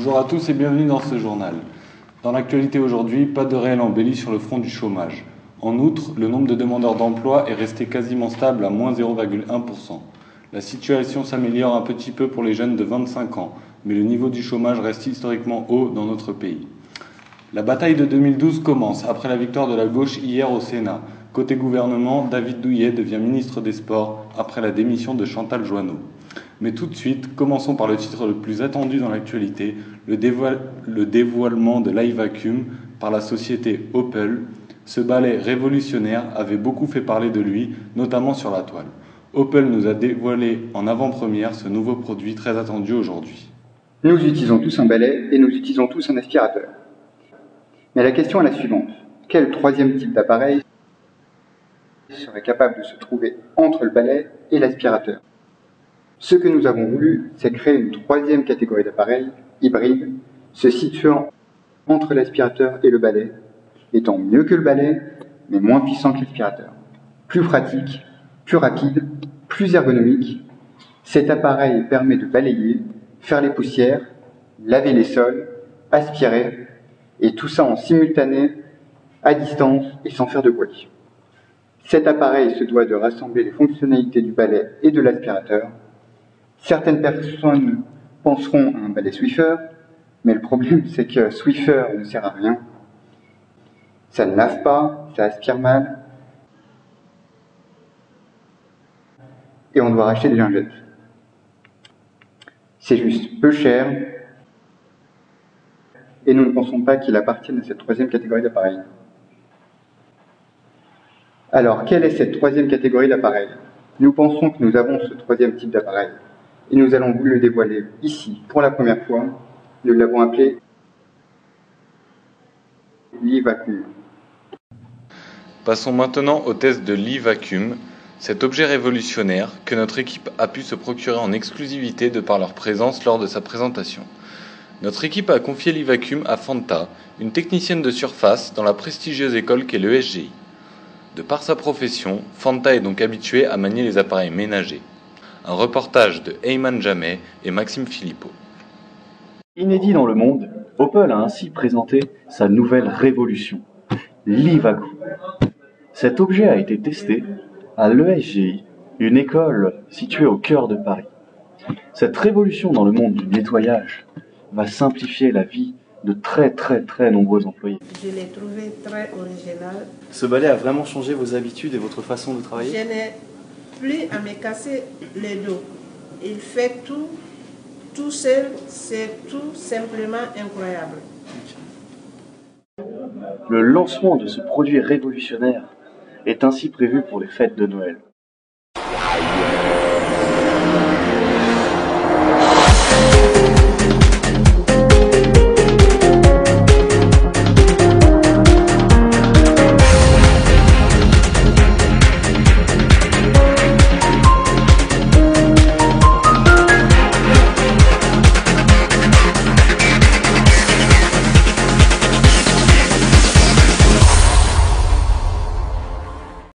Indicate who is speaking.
Speaker 1: Bonjour à tous et bienvenue dans ce journal. Dans l'actualité aujourd'hui, pas de réelle embellie sur le front du chômage. En outre, le nombre de demandeurs d'emploi est resté quasiment stable à moins 0,1%. La situation s'améliore un petit peu pour les jeunes de 25 ans, mais le niveau du chômage reste historiquement haut dans notre pays. La bataille de 2012 commence après la victoire de la gauche hier au Sénat. Côté gouvernement, David Douillet devient ministre des Sports après la démission de Chantal Joanneau. Mais tout de suite, commençons par le titre le plus attendu dans l'actualité, le dévoilement de l'iVacuum par la société Opel. Ce balai révolutionnaire avait beaucoup fait parler de lui, notamment sur la toile. Opel nous a dévoilé en avant-première ce nouveau produit très attendu aujourd'hui.
Speaker 2: Nous utilisons tous un balai et nous utilisons tous un aspirateur. Mais la question est la suivante. Quel troisième type d'appareil serait capable de se trouver entre le balai et l'aspirateur? Ce que nous avons voulu, c'est créer une troisième catégorie d'appareils, hybrides, se situant entre l'aspirateur et le balai, étant mieux que le balai, mais moins puissant que l'aspirateur. Plus pratique, plus rapide, plus ergonomique, cet appareil permet de balayer, faire les poussières, laver les sols, aspirer, et tout ça en simultané, à distance et sans faire de bruit. Cet appareil se doit de rassembler les fonctionnalités du balai et de l'aspirateur. Certaines personnes penseront à un balai Swiffer, mais le problème c'est que Swiffer ne sert à rien. Ça ne lave pas, ça aspire mal, et on doit racheter des lingettes. C'est juste peu cher, et nous ne pensons pas qu'il appartienne à cette troisième catégorie d'appareils. Alors, quelle est cette troisième catégorie d'appareils? Nous pensons que nous avons ce troisième type d'appareil, et nous allons vous le dévoiler ici pour la première fois. Nous l'avons appelé l'iVacuum.
Speaker 1: Passons maintenant au test de l'iVacuum, cet objet révolutionnaire que notre équipe a pu se procurer en exclusivité de par leur présence lors de sa présentation. Notre équipe a confié l'iVacuum à Fanta, une technicienne de surface dans la prestigieuse école qu'est l'ESGI. De par sa profession, Fanta est donc habituée à manier les appareils ménagers. Un reportage de Heyman Jamet et Maxime Philippot.
Speaker 3: Inédit dans le monde, Opel a ainsi présenté sa nouvelle révolution, l'iVacuum. Cet objet a été testé à l'ESGI, une école située au cœur de Paris. Cette révolution dans le monde du nettoyage va simplifier la vie de très nombreux employés.
Speaker 4: Je l'ai trouvé très original.
Speaker 3: Ce balai a vraiment changé vos habitudes et votre façon de travailler?
Speaker 4: Je n'ai plus à me casser les dos. Il fait tout seul, c'est tout simplement incroyable.
Speaker 3: Le lancement de ce produit révolutionnaire est ainsi prévu pour les fêtes de Noël.